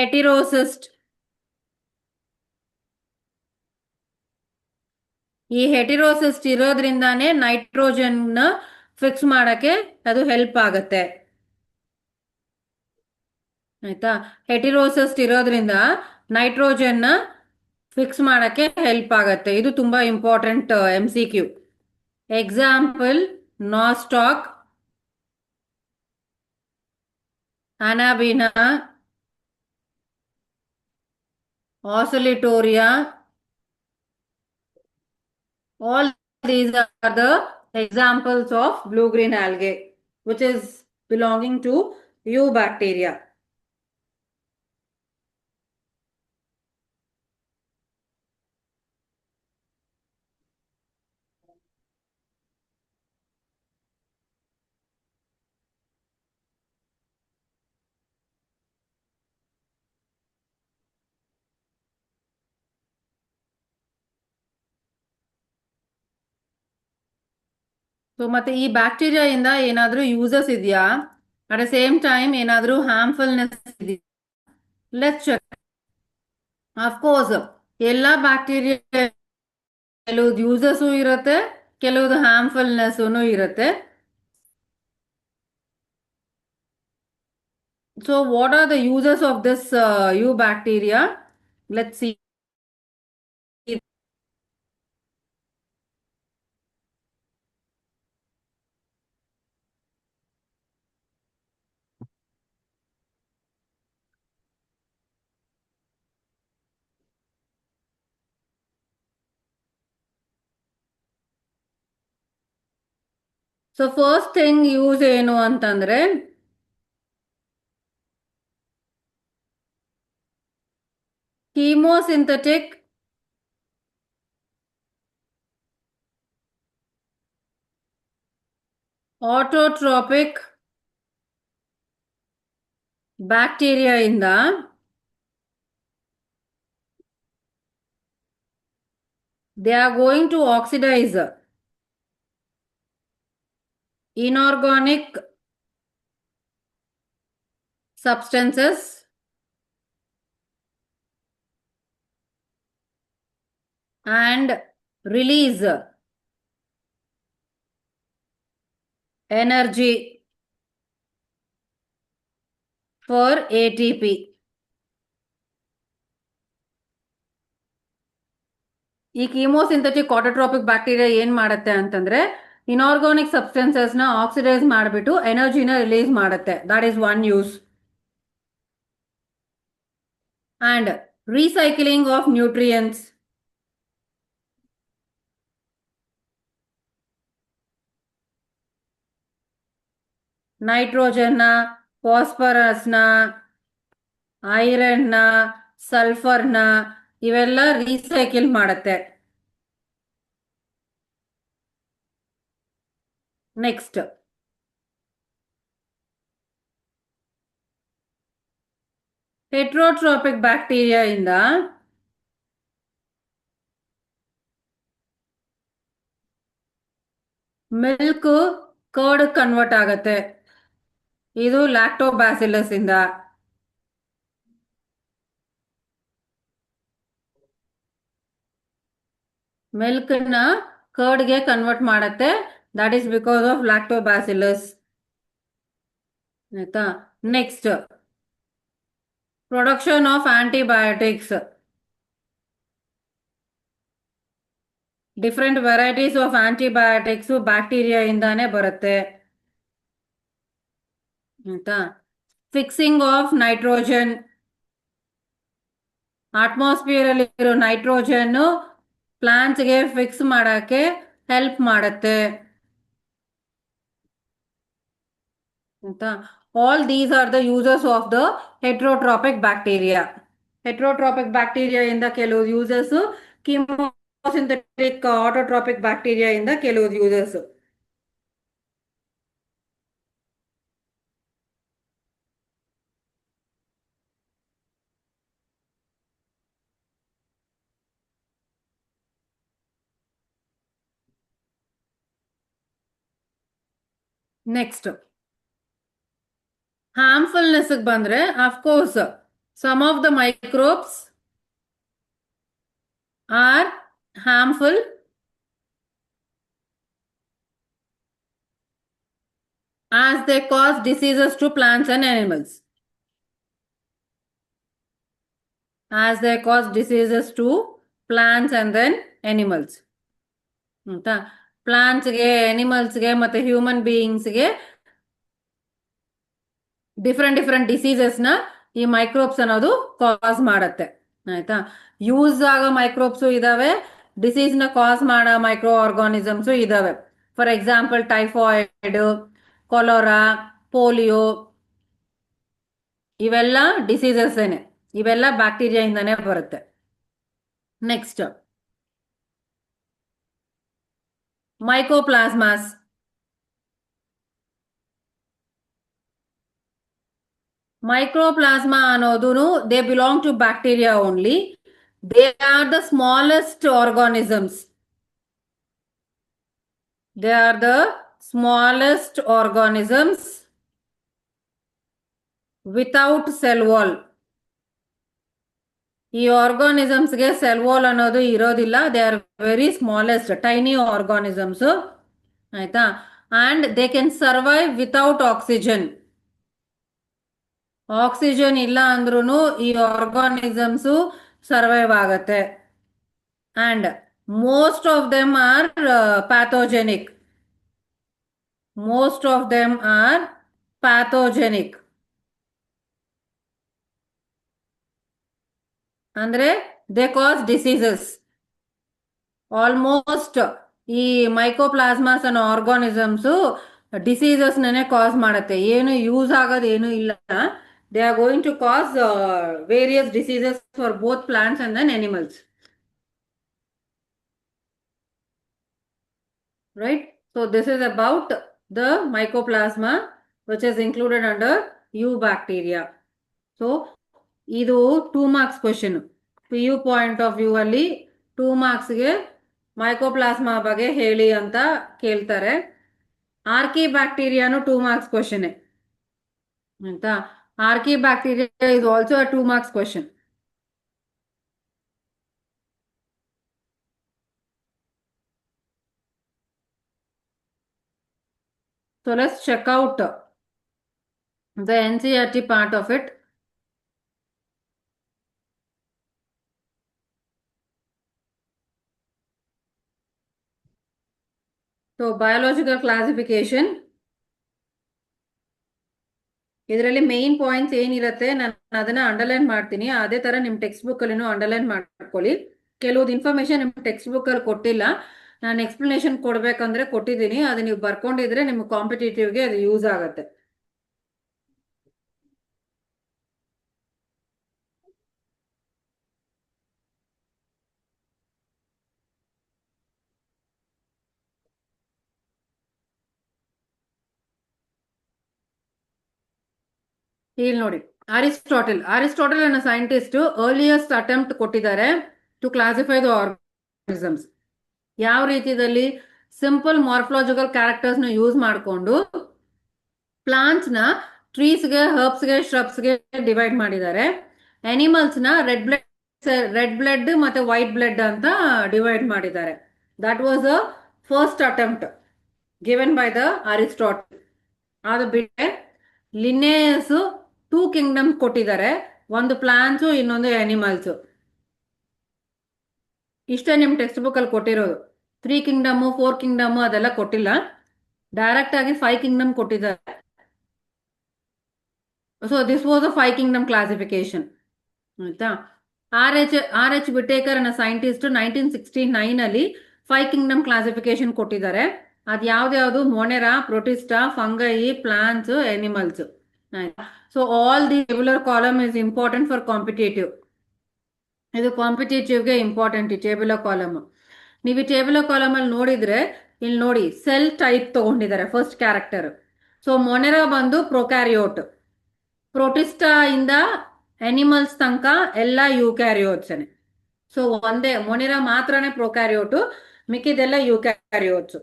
heterocyst. ಈ ಹೆಟಿರೋಸಿಸ್ಟ್ ಇರೋದ್ರಿಂದಾನೇ ನೈಟ್ರೋಜನ್ ನ ಫಿಕ್ಸ್ ಮಾಡಕ್ಕೆ ಅದು ಹೆಲ್ಪ್ ಆಗತ್ತೆ. ಆಯ್ತಾ? ಹೆಟಿರೋಸಿಸ್ಟ್ ಇರೋದ್ರಿಂದ ನೈಟ್ರೋಜನ್ ನ ಫಿಕ್ಸ್ ಮಾಡಕ್ಕೆ ಹೆಲ್ಪ್ ಆಗತ್ತೆ. ಇದು ತುಂಬಾ important MCQ. Example, Nostoc, Anabaena, Oscillatoria. All these are the examples of blue-green algae, which is belonging to eubacteria. So ಮತ್ತೆ ಈ ಬ್ಯಾಕ್ಟೀರಿಯಾ ಇಂದ ಏನಾದ್ರೂ ಯೂಸಸ್ ಇದೆಯಾ, ಅಟ್ ದ ಸೇಮ್ ಟೈಮ್ ಏನಾದ್ರೂ ಹಾರ್ಮ್ಫುಲ್ನೆಸ್ ಇದೆಯಾ? Let's check. ಅಫ್ಕೋರ್ಸ್ ಎಲ್ಲ ಬ್ಯಾಕ್ಟೀರಿಯಾ ಕೆಲವ್ದು uses ಇರುತ್ತೆ, ಕೆಲವ್ದು ಹಾರ್ಮ್ಫುಲ್ನೆಸ್ ಇರುತ್ತೆ. So what are the uses of this you bacteria? Let's see. So first thing use ಏನು ಅಂತಂದ್ರೆ chemosynthetic autotrophic ಬ್ಯಾಕ್ಟೀರಿಯಾ ಇಂದ they are going to oxidize inorganic substances and release energy for ATP. ಈ ಕೀಮೋಸಿಂಥೆಟಿಕ್ ಆಟೋಟ್ರೋಪಿಕ್ bacteria ಏನ್ ಮಾಡುತ್ತೆ ಅಂತಂದ್ರೆ inorganic substances ನ oxidise ಮಾಡಿಬಿಟ್ಟು ಎನರ್ಜಿನ ರಿಲೀಸ್ ಮಾಡುತ್ತೆ. That is one use. And recycling of nutrients. ನೈಟ್ರೋಜನ್ನ, ಫಾಸ್ಫರಸ್ನ, ಐರನ್ನ, ಸಲ್ಫರ್ನ ಇವೆಲ್ಲ ರೀಸೈಕಲ್ ಮಾಡುತ್ತೆ. ನೆಕ್ಸ್ಟ್ ಹೆಟ್ರೋಟ್ರೋಪಿಕ್ ಬ್ಯಾಕ್ಟೀರಿಯಾ ಇಂದ ಮಿಲ್ಕ್ ಕರ್ಡ್ ಕನ್ವರ್ಟ್ ಆಗತ್ತೆ. ಇದು ಲ್ಯಾಕ್ಟೋಬ್ಯಾಸಿಲಸ್ ಇಂದ. ಮಿಲ್ಕ್ ನ ಕರ್ಡ್ ಗೆ ಕನ್ವರ್ಟ್ ಮಾಡುತ್ತೆ. That is because of lactobacillus. ಆಯ್ತಾ? Next production of antibiotics. Different varieties of antibiotics bacteria ಇಂದಾನೆ ಬರುತ್ತೆ. ಆಯ್ತಾ? Fixing of nitrogen. ಅಟ್ಮಾಸ್ಫಿಯರ್ ಅಲ್ಲಿ ಇರೋ ನೈಟ್ರೋಜನ್ ಪ್ಲಾಂಟ್ಸ್ ಗೆ ಫಿಕ್ಸ್ ಮಾಡಕ್ಕೆ ಹೆಲ್ಪ್ ಮಾಡುತ್ತೆ. ಆಯ್ತಾ? All these are the uses of the heterotrophic bacteria. Heterotrophic bacteria ಇಂದ ಕೆಲವು ಯೂಸಸ್, ಕೀಮೋಸಿಂಥೆಟಿಕ್ ಆಟೋಟ್ರಾಪಿಕ್ ಬ್ಯಾಕ್ಟೀರಿಯಾ ಇಂದ ಕೆಲವು ಯೂಸಸ್. ನೆಕ್ಸ್ಟ್ ಹಾರ್ಮ್ಫುಲ್ನೆಸ್ ಬಂದ್ರೆ of course some of the microbes are harmful as they cause diseases to plants and animals. As they cause diseases to plants and then animals. ಆಯ್ತಾ? ಪ್ಲಾಂಟ್ಸ್ಗೆ, ಅನಿಮಲ್ಸ್ಗೆ ಮತ್ತೆ human ಬೀಯಿಂಗ್ಸ್ಗೆ different ಡಿಸೀಸಸ್ನ ಈ microbes ಅನ್ನೋದು ಕಾಸ್ ಮಾಡತ್ತೆ. ಆಯ್ತಾ? Use ಆಗೋ microbes ಇದಾವೆ, disease ನ ಕಾಸ್ ಮಾಡೋ ಮೈಕ್ರೋ ಆರ್ಗಾನಿಸಮ್ಸ್ ಇದಾವೆ. For example typhoid, cholera, polio ಇವೆಲ್ಲ ಡಿಸೀಸಸ್ ಏನೆ. ಇವೆಲ್ಲ ಬ್ಯಾಕ್ಟೀರಿಯಾ ಇಂದಾನೆ ಬರುತ್ತೆ. Next mycoplasmas. ಮೈಕ್ರೋಪ್ಲಾಸ್ಮಾ ಅನ್ನೋದು they belong to bacteria only. They are the smallest organisms. They are the smallest organisms without cell wall. ಈ ಆರ್ಗಾನಿಸಮ್ಸ್ಗೆ ಸೆಲ್ ವಾಲ್ ಅನ್ನೋದು ಇರೋದಿಲ್ಲ. They are very smallest tiny organisms. ಆಯ್ತಾ. And they can survive without oxygen. Oxygen ಇಲ್ಲ ಅಂದ್ರೂ ಈ organisms survive ಆಗತ್ತೆ. And most of them are pathogenic. Most of them are pathogenic. ಅಂದ್ರೆ ದೇ ಕಾಸ್ ಡಿಸೀಸಸ್. ಆಲ್ಮೋಸ್ಟ್ ಈ ಮೈಕೋಪ್ಲಾಸ್ಮಾಸ್ ಅನ್ನೋ ಆರ್ಗಾನಿಸಮ್ಸ್ ಡಿಸೀಸಸ್ ನೇ ಕಾಸ್ ಮಾಡುತ್ತೆ. ಏನು ಯೂಸ್ ಆಗೋದು ಏನು ಇಲ್ಲ. They are going to cause various diseases for both plants and then animals. Right? So this is about the mycoplasma which is included under eubacteria. So ಇದು 2 marks question. PU point of view ಅಲ್ಲಿ 2 ಮಾರ್ಕ್ಸ್ಗೆ mycoplasma ಬಗ್ಗೆ ಹೇಳಿ ಅಂತ ಕೇಳ್ತಾರೆ. Archae ಬ್ಯಾಕ್ಟೀರಿಯಾನು 2 marks question ಆಯ್ತಾ. Archae bacteria is also a 2 marks question. So let's check out the NCERT part of it. So biological classification. ಇದರಲ್ಲಿ main points ಏನಿರುತ್ತೆ ನಾನು ಅದನ್ನ ಅಂಡರ್ಲೈನ್ ಮಾಡ್ತೀನಿ. ಅದೇ ತರ ನಿಮ್ ಟೆಕ್ಸ್ಟ್ ಬುಕ್ ಅಲ್ಲಿ ಅಂಡರ್ಲೈನ್ ಮಾಡ್ಕೊಳ್ಳಿ. ಕೆಲವು ಇನ್ಫಾರ್ಮೇಶನ್ ನಿಮ್ ಟೆಕ್ಸ್ಟ್ ಬುಕ್ ಅಲ್ಲಿ ಕೊಟ್ಟಿಲ್ಲ, ನಾನು ಎಕ್ಸ್ಪ್ಲನೇಷನ್ ಕೊಡ್ಬೇಕಂದ್ರೆ ಕೊಟ್ಟಿದ್ದೀನಿ. ಅದು ನೀವು ಬರ್ಕೊಂಡಿದ್ರೆ ನಿಮ್ಗೆ ಕಾಂಪಿಟೇಟಿವ್ಗೆ ಅದು ಯೂಸ್ ಆಗುತ್ತೆ. ಇಲ್ಲಿ ನೋಡಿ, ಅರಿಸ್ಟಾಟಲ್ ಅನ್ನೋ ಸೈಂಟಿಸ್ಟ್ ಅರ್ಲಿಯಸ್ಟ್ ಅಟೆಂಪ್ಟ್ ಕೊಟ್ಟಿದ್ದಾರೆ ಟು ಕ್ಲಾಸಿಫೈ ದ ಆರ್ಗಾನಿಸಮ್ಸ್. ಯಾವ ರೀತಿಯಲ್ಲಿ ಸಿಂಪಲ್ ಮಾರ್ಫಾಲಜಿಕಲ್ ಕ್ಯಾರೆಕ್ಟರ್ಸ್ ನ ಯೂಸ್ ಮಾಡಿಕೊಂಡು ಪ್ಲಾಂಟ್ಸ್ ನ ಟ್ರೀಸ್ಗೆ, ಹರ್ಬ್ಸ್ಗೆ, ಶ್ರಬ್ಸ್ಗೆ ಡಿವೈಡ್ ಮಾಡಿದ್ದಾರೆ. ಅನಿಮಲ್ಸ್ ನ ರೆಡ್ ಬ್ಲಡ್ ಮತ್ತೆ ವೈಟ್ ಬ್ಲಡ್ ಅಂತ ಡಿವೈಡ್ ಮಾಡಿದ್ದಾರೆ. That was the first attempt given by the Aristotle. ಅದು ಬಿಟ್ಟರೆ ಲಿನ್ನೇಯಸ್ 2 ಕಿಂಗ್ಡಮ್ಸ್ ಕೊಟ್ಟಿದ್ದಾರೆ, ಒಂದು ಪ್ಲಾಂಟ್ಸ್ ಇನ್ನೊಂದು ಅನಿಮಲ್ಸ್. ಇಷ್ಟೇ ನಿಮ್ ಟೆಕ್ಸ್ಟ್ ಬುಕ್ ಅಲ್ಲಿ ಕೊಟ್ಟಿರೋದು. 3 ಕಿಂಗ್ಡಮ್ 4 ಕಿಂಗ್ಡಮ್ ಅದೆಲ್ಲ ಕೊಟ್ಟಿಲ್ಲ. ಡೈರೆಕ್ಟ್ ಆಗಿ 5 ಕಿಂಗ್ಡಮ್ ಕೊಟ್ಟಿದ್ದಾರೆ. So this was a 5 kingdom classification ಆಯ್ತಾ. ಆರ್ ಎಚ್ ವಿಟೇಕರ್ ಅನ್ನೋ ಸೈಂಟಿಸ್ಟ್ 1969 ಅಲ್ಲಿ 5 ಕಿಂಗ್ಡಮ್ ಕ್ಲಾಸಿಫಿಕೇಶನ್ ಕೊಟ್ಟಿದ್ದಾರೆ. ಅದು ಯಾವ್ದು Monera, Protista, fungi, plants, animals ಆಯ್ತಾ. So all the tabular column is important for competitive. ಇದು ಕಾಂಪಿಟೇಟಿವ್ಗೆ ಇಂಪಾರ್ಟೆಂಟ್ ಈ ಟೇಬುಲರ್ ಕಾಲಮ್. ನೀವು ಈ ಟೇಬುಲರ್ ಕಾಲಮ್ ಅಲ್ಲಿ ನೋಡಿದ್ರೆ ಇಲ್ಲಿ ನೋಡಿ ಸೆಲ್ ಟೈಪ್ ತಗೊಂಡಿದ್ದಾರೆ ಫಸ್ಟ್ ಕ್ಯಾರೆಕ್ಟರ್. ಸೊ ಮೊನೆರಾ ಬಂದು ಪ್ರೊಕ್ಯಾರಿಯೋಟ್, ಪ್ರೊಟಿಸ್ಟಾ ಇಂದ ಅನಿಮಲ್ಸ್ ತನಕ ಎಲ್ಲ ಯೂಕ್ಯಾರಿಯೋಟ್ಸ್. ಸೊ ಒಂದೇ ಮೊನೆರಾ ಮಾತ್ರನೇ ಪ್ರೊಕ್ಯಾರಿಯೋಟ್, ಮಿಕ್ಕಿದೆಲ್ಲ ಯೂಕ್ಯಾರಿಯೋಟ್ಸ್.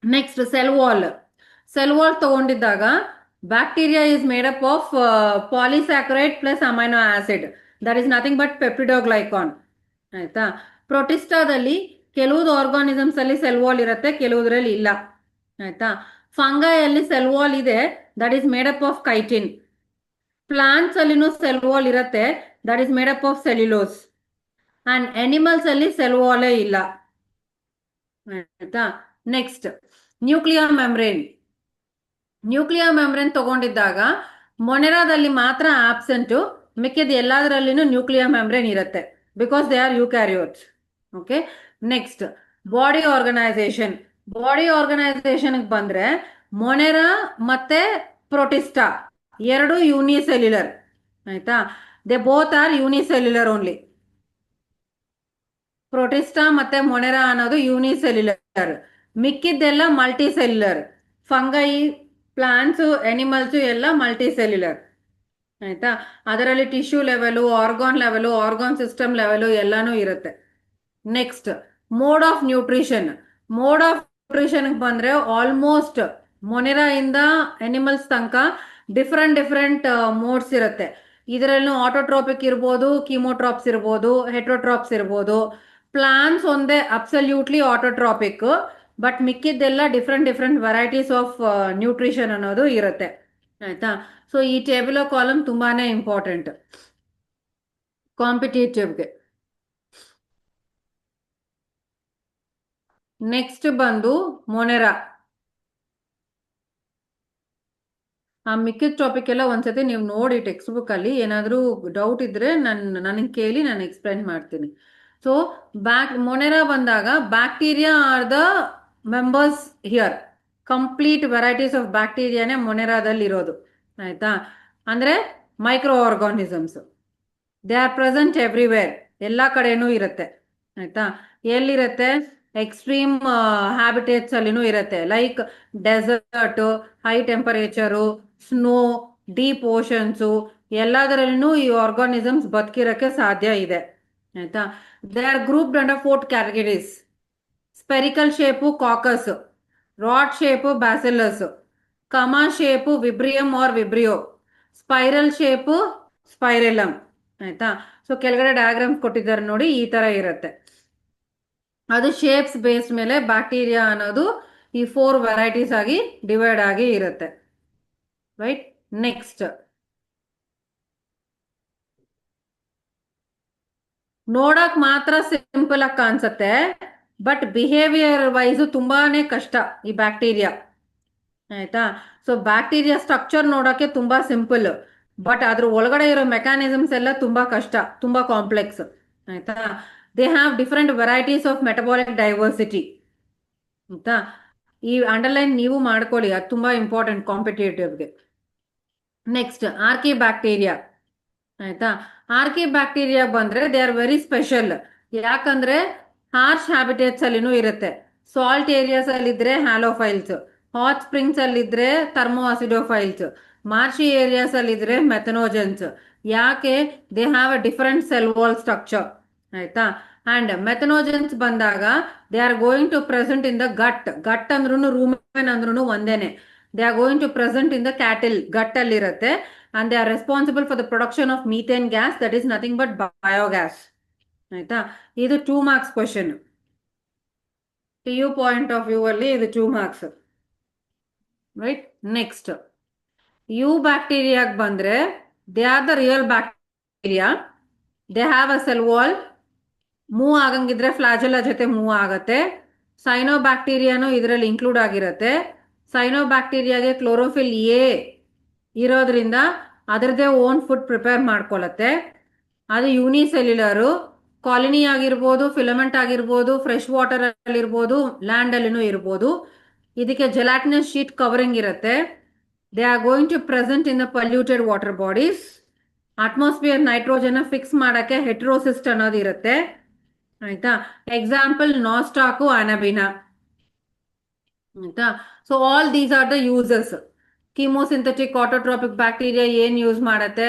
ನೆಕ್ಸ್ಟ್ ಸೆಲ್ ವಾಲ್ ತಗೊಂಡಿದ್ದಾಗ bacteria is made up of polysaccharide plus amino acid, that is nothing but peptidoglycan ಆಯ್ತಾ. ಪ್ರೊಟಿಸ್ಟಾದಲ್ಲಿ ಕೆಲವುದು ಆರ್ಗಾನಿಸಮ್ಸ್ ಅಲ್ಲಿ ಸೆಲ್ ವಾಲ್ ಇರುತ್ತೆ, ಕೆಲವುದ್ರಲ್ಲಿ ಇಲ್ಲ ಆಯ್ತಾ. ಫಂಗೈ ಅಲ್ಲಿ ಸೆಲ್ ವಾಲ್ ಇದೆ, that is made up of chitin. Plants ಅಲ್ಲಿನೂ ಸೆಲ್ ವಾಲ್ ಇರುತ್ತೆ, that is made up of cellulose. And animals ಅಲ್ಲಿ ಸೆಲ್ ವಾಲೇ ಇಲ್ಲ ಆಯ್ತಾ. ನೆಕ್ಸ್ಟ್ ನ್ಯೂಕ್ಲಿಯರ್ ಮೆಮ್ರೇನ್ ತಗೊಂಡಿದ್ದಾಗ ಮೊನೆರಾದಲ್ಲಿ ಮಾತ್ರ ಆಬ್ಸೆಂಟ್, ಮಿಕ್ಕಿದ ಎಲ್ಲದರಲ್ಲಿನೂ ನ್ಯೂಕ್ಲಿಯರ್ ಮೆಮ್ರೇನ್ ಇರುತ್ತೆ because they are eukaryotes. Okay. Next body organisation ಬಂದ್ರೆ ಮೊನೆರಾ ಮತ್ತೆ ಪ್ರೊಟಿಸ್ಟಾ ಎರಡು ಯೂನಿಸೆಲ್ಯುಲರ್ ಆಯ್ತಾ. They both are unicellular only. Protista ಮತ್ತೆ ಮೊನೆರಾ ಅನ್ನೋದು ಯೂನಿಸೆಲ್ಯುಲರ್, ಮಿಕ್ಕಿದ್ದೆಲ್ಲ ಮಲ್ಟಿಸೆಲ್ಯುಲರ್. ಫಂಗೈ, ಪ್ಲಾಂಟ್ಸ್, ಅನಿಮಲ್ಸ್ ಎಲ್ಲ ಮಲ್ಟಿಸೆಲ್ಯುಲರ್ ಆಯ್ತಾ. ಅದರಲ್ಲಿ tissue level, organ system level ಎಲ್ಲಾನು ಇರುತ್ತೆ. ನೆಕ್ಸ್ಟ್ ಮೋಡ್ ಆಫ್ ನ್ಯೂಟ್ರಿಷನ್ ಬಂದ್ರೆ ಆಲ್ಮೋಸ್ಟ್ ಮೊನೆರಾ ಇಂದ ಎನಿಮಲ್ಸ್ ತನಕ ಡಿಫ್ರೆಂಟ್ ಮೋಡ್ಸ್ ಇರುತ್ತೆ. ಇದರಲ್ಲೂ ಆಟೋಟ್ರೋಪಿಕ್ ಇರ್ಬೋದು, ಕೀಮೋಟ್ರಾಪ್ಸ್ ಇರ್ಬೋದು, ಹೆಟ್ರೋಟ್ರಾಪ್ಸ್ ಇರ್ಬೋದು. ಪ್ಲಾಂಟ್ಸ್ ಒಂದೇ ಅಬ್ಸಲ್ಯೂಟ್ಲಿ ಆಟೋಟ್ರಾಪಿಕ್, ಬಟ್ ಮಿಕ್ಕಿದ್ದೆಲ್ಲ ಡಿಫ್ರೆಂಟ್ ವೆರೈಟೀಸ್ ಆಫ್ ನ್ಯೂಟ್ರಿಷನ್ ಅನ್ನೋದು ಇರುತ್ತೆ. ಆಯ್ತಾ? ಸೊ ಈ ಟೇಬಲ್ ಕಾಲಮ್ ತುಂಬಾನೇ ಇಂಪಾರ್ಟೆಂಟ್ ಕಾಂಪಿಟೇಟಿವ್ಗೆ. ನೆಕ್ಸ್ಟ್ ಬಂದು ಮೊನೆರಾ. ಆ ಮಿಕ್ಕಿದ ಟಾಪಿಕ್ ಎಲ್ಲ ಒಂದ್ಸತಿ ನೀವು ನೋಡಿ ಟೆಕ್ಸ್ಟ್ ಬುಕ್ ಅಲ್ಲಿ, ಏನಾದರೂ ಡೌಟ್ ಇದ್ರೆ ನನಗೆ ಕೇಳಿ, ನಾನು ಎಕ್ಸ್ಪ್ಲೈನ್ ಮಾಡ್ತೀನಿ. ಸೊ ಮೊನೆರಾ ಬಂದಾಗ bacteria are the members here. Complete varieties of ಬ್ಯಾಕ್ಟೀರಿಯಾನೇ ಮೊನೆರಾದಲ್ಲಿ ಇರೋದು. ಆಯ್ತಾ? ಅಂದ್ರೆ micro organisms. They are present everywhere, ಎಲ್ಲ ಕಡೆನೂ ಇರುತ್ತೆ. ಆಯ್ತಾ? ಎಲ್ಲಿರುತ್ತೆ? ಎಕ್ಸ್ಟ್ರೀಮ್ ಹ್ಯಾಬಿಟೇಟ್ಸ್ ಅಲ್ಲಿನೂ ಇರುತ್ತೆ. Like desert, high temperature, snow, deep oceans, ಎಲ್ಲದರಲ್ಲೂ ಈ ಆರ್ಗಾನಿಸಮ್ಸ್ ಬದುಕಿರಕ್ಕೆ ಸಾಧ್ಯ ಇದೆ. ಆಯ್ತಾ? They are grouped under 4 categories. Spherical shape coccus, rod shape bacillus, comma shape vibrium or vibrio, spiral shape spirillum. ಆಯ್ತಾ? ಸೊ ಕೆಳಗಡೆ ಡಯಾಗ್ರಾಮ್ಸ್ ಕೊಟ್ಟಿದ್ದಾರೆ ನೋಡಿ, ಈ ತರ ಇರುತ್ತೆ. ಅದು ಶೇಪ್ಸ್ ಬೇಸ್ಡ್ ಮೇಲೆ ಬ್ಯಾಕ್ಟೀರಿಯಾ ಅನ್ನೋದು ಈ 4 ವೆರೈಟೀಸ್ ಆಗಿ ಡಿವೈಡ್ ಆಗಿ ಇರುತ್ತೆ. ರೈಟ್? ನೆಕ್ಸ್ಟ್, ನೋಡಕ್ ಮಾತ್ರ ಸಿಂಪಲ್ ಆಗಿ ಕಾಣಿಸುತ್ತೆ, ಬಟ್ ಬಿಹೇವಿಯರ್ ವೈಸ್ ತುಂಬಾನೇ ಕಷ್ಟ ಈ ಬ್ಯಾಕ್ಟೀರಿಯಾ. ಆಯ್ತಾ? ಸೊ ಬ್ಯಾಕ್ಟೀರಿಯಾ ಸ್ಟ್ರಕ್ಚರ್ ನೋಡಕ್ಕೆ ತುಂಬಾ ಸಿಂಪಲ್, ಬಟ್ ಅದ್ರ ಒಳಗಡೆ ಇರೋ ಮೆಕ್ಯಾನಿಸಮ್ಸ್ ಎಲ್ಲ ತುಂಬಾ ಕಷ್ಟ, ತುಂಬಾ ಕಾಂಪ್ಲೆಕ್ಸ್. ಆಯ್ತಾ? They have different varieties of metabolic diversity. ಆಯ್ತಾ? ಈ ಅಂಡರ್ಲೈನ್ ನೀವು ಮಾಡ್ಕೊಳ್ಳಿ, ಅದು ತುಂಬಾ ಇಂಪಾರ್ಟೆಂಟ್ ಕಾಂಪಿಟೇಟಿವ್ಗೆ. Next, archaebacteria. ಆಯ್ತಾ? ಆರ್ಕಿ ಬ್ಯಾಕ್ಟೀರಿಯಾ ಬಂದ್ರೆ ದೇ ಆರ್ ವೆರಿ ಸ್ಪೆಷಲ್. ಯಾಕಂದ್ರೆ ಹಾರ್ಶ್ ಹ್ಯಾಬಿಟೇಟ್ಸ್ ಅಲ್ಲಿನೂ ಇರುತ್ತೆ. ಸಾಲ್ಟ್ ಏರಿಯಾಸ್ ಅಲ್ಲಿ ಇದ್ರೆ ಹ್ಯಾಲೋಫೈಲ್ಸ್, ಹಾಟ್ ಸ್ಪ್ರಿಂಗ್ಸ್ ಅಲ್ಲಿ ಇದ್ರೆ ಥರ್ಮೋ ಅಸಿಡೋಫೈಲ್ಸ್, ಮಾರ್ಷಿ ಏರಿಯಾಸ್ ಅಲ್ಲಿ ಇದ್ರೆ ಮೆಥನೋಜನ್ಸ್. ಯಾಕೆ? They have a different cell wall structure. ಆಯ್ತಾ? ಅಂಡ್ ಮೆಥನೋಜನ್ಸ್ ಬಂದಾಗ they are going to present in the gut ಅಂದ್ರೂ ರೂಮೆನ್ ಅಂದ್ರೂ ಒಂದೇನೆ. They are going to present in the cattle, gut ಅಲ್ಲಿ ಇರುತ್ತೆ. And they are responsible for the production of methane gas, that is nothing but biogas. ಆಯ್ತಾ? ಇದು 2 marks question. TU point of view ಅಲ್ಲಿ ಇದು 2 marks. Right? Next, ಯು ಬ್ಯಾಕ್ಟೀರಿಯಾಗ್ ಬಂದ್ರೆ they are the real bacteria. They have a cell wall. Move ಆಗಂಗಿದ್ರೆ flagella ಜೊತೆ move ಆಗತ್ತೆ. ಸೈನೋ ಬ್ಯಾಕ್ಟೀರಿಯಾನು ಇದರಲ್ಲಿ ಇನ್ಕ್ಲೂಡ್ ಆಗಿರುತ್ತೆ. ಸೈನೋ ಬ್ಯಾಕ್ಟೀರಿಯಾಗೆ ಕ್ಲೋರೋಫಿಲ್ ಎ ಇರೋದ್ರಿಂದ ಅದರದೇ ಓನ್ ಫುಡ್ ಪ್ರಿಪೇರ್ ಮಾಡ್ಕೊಳ್ಳುತ್ತೆ. ಅದು ಯೂನಿಸೆಲ್ಯುಲರು. ಕಾಲನಿ ಆಗಿರ್ಬೋದು, ಫಿಲಮೆಂಟ್ ಆಗಿರ್ಬೋದು, ಫ್ರೆಶ್ ವಾಟರ್ ಅಲ್ಲಿ ಇರ್ಬೋದು, ಲ್ಯಾಂಡ್ ಅಲ್ಲಿನೂ ಇರ್ಬೋದು. ಇದಕ್ಕೆ ಜೆಲಾಟಿನಸ್ ಶೀಟ್ ಕವರಿಂಗ್ ಇರುತ್ತೆ. They are going to present in the polluted water bodies. Atmosphere nitrogen fix ಮಾಡಕ್ಕೆ ಹೆಟ್ರೋಸಿಸ್ಟ್ ಅನ್ನೋದು ಇರುತ್ತೆ. ಆಯ್ತಾ? Example nostoc, anabaena. ಆಯ್ತಾ? So all these are the uses. Chemosynthetic autotrophic bacteria ಏನ್ ಯೂಸ್ ಮಾಡತ್ತೆ,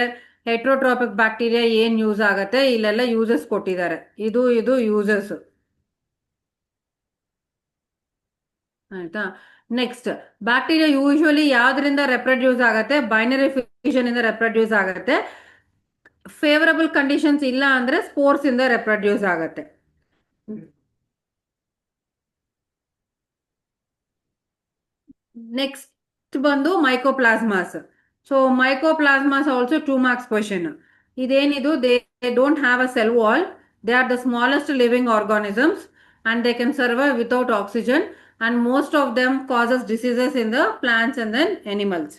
ಹೆಟ್ರೋಟ್ರಾಪಿಕ್ ಬ್ಯಾಕ್ಟೀರಿಯಾ ಏನ್ use ಆಗತ್ತೆ, ಇಲ್ಲೆಲ್ಲ ಯೂಸಸ್ ಕೊಟ್ಟಿದ್ದಾರೆ. ಇದು ಯೂಸಸ್. ಆಯ್ತಾ? ನೆಕ್ಸ್ಟ್, ಬ್ಯಾಕ್ಟೀರಿಯಾ ಯೂಶುವಲಿ ಯಾವ್ದ್ರಿಂದ ರೆಪ್ರೊಡ್ಯೂಸ್ ಆಗತ್ತೆ? ಬೈನರಿ ಫಿಷನ್ ಇಂದ ರೆಪ್ರೊಡ್ಯೂಸ್ ಆಗತ್ತೆ. ಫೇವರಬಲ್ ಕಂಡೀಷನ್ಸ್ ಇಲ್ಲ ಅಂದ್ರೆ ಸ್ಪೋರ್ಸ್ ಇಂದ ರೆಪ್ರೊಡ್ಯೂಸ್ ಆಗತ್ತೆ. ನೆಕ್ಸ್ಟ್ ಬಂದು mycoplasmas. So mycoplasmas also 2 marks question. ಇದೇನಿದು? They don't have a cell wall. They are the smallest living organisms and they can survive without oxygen, and most of them causes diseases in the plants and then animals.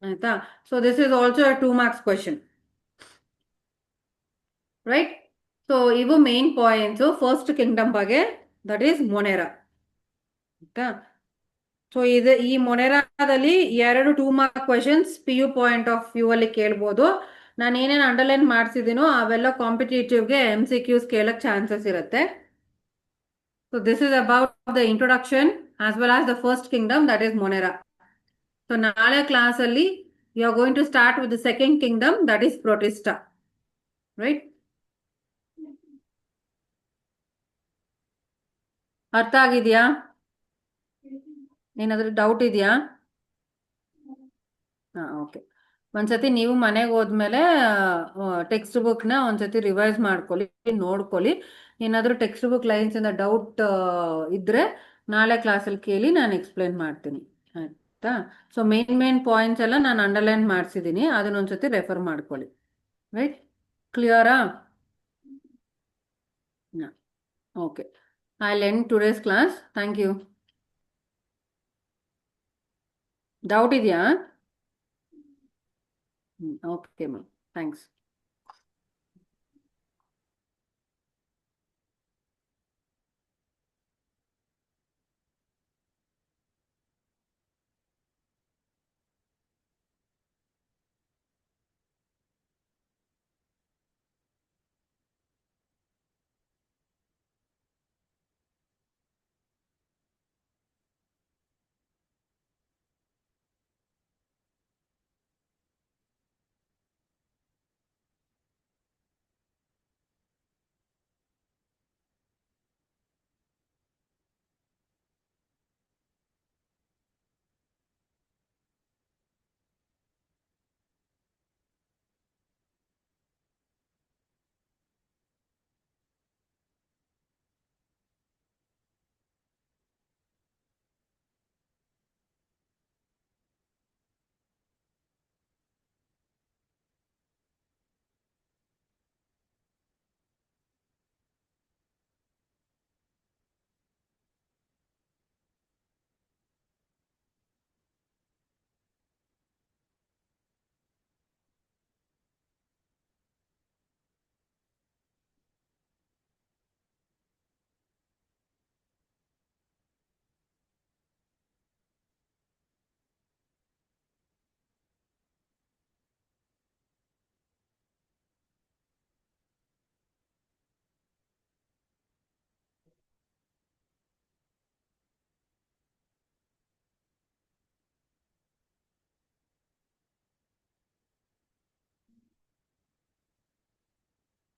ಆಯ್ತಾ? So this is also a 2 marks question. Right? So ಇವು main points first Kingdom ಬಗ್ಗೆ, that is ಮೊನೆರಾ. ಆಯ್ತಾ? So ಈ ಮೊನೆರಾದಲ್ಲಿ 2 2 mark questions PU point of view ಅಲ್ಲಿ ಕೇಳ್ಬೋದು. ನಾನು ಏನೇನು underline ಮಾಡ್ಸಿದ್ದೀನೋ ಅವೆಲ್ಲ ಕಾಂಪಿಟೇಟಿವ್ಗೆ MCQs ಕೇಳಕ್ ಚಾನ್ಸಸ್ ಇರುತ್ತೆ. So this is about the introduction as well as the first kingdom, that is Monera. So ನಾಳೆ ಕ್ಲಾಸ್ ಅಲ್ಲಿ you are going to start with the second kingdom, that is Protista. Right? ಅರ್ಥ ಆಗಿದೆಯಾ? ಏನಾದರೂ doubt ಇದೆಯಾ? ಹಾಂ, okay. ಒಂದ್ಸತಿ ನೀವು ಮನೆಗೆ ಹೋದ್ಮೇಲೆ ಟೆಕ್ಸ್ಟ್ ಬುಕ್ನ ಒಂದ್ಸತಿ ರಿವೈಸ್ ಮಾಡ್ಕೊಳ್ಳಿ, ನೋಡ್ಕೊಳ್ಳಿ. ಏನಾದರೂ ಟೆಕ್ಸ್ಟ್ ಬುಕ್ ಲೈನ್ಸಿಂದ ಡೌಟ್ ಇದ್ದರೆ ನಾಳೆ ಕ್ಲಾಸಲ್ಲಿ ಕೇಳಿ ನಾನು ಎಕ್ಸ್ಪ್ಲೇನ್ ಮಾಡ್ತೀನಿ, ಆಯಿತಾ? ಸೊ ಮೇನ್ ಪಾಯಿಂಟ್ಸ್ ಎಲ್ಲ ನಾನು ಅಂಡರ್ಲೈನ್ ಮಾಡಿಸಿದ್ದೀನಿ, ಅದನ್ನೊಂದ್ಸತಿ ರೆಫರ್ ಮಾಡ್ಕೊಳ್ಳಿ. ರೈಟ್? ಕ್ಲಿಯರಾ? ಹಾಂ, okay. I end today's class. Thank you. Doubt ಇದೆಯಾ? Okay ma'am, thanks.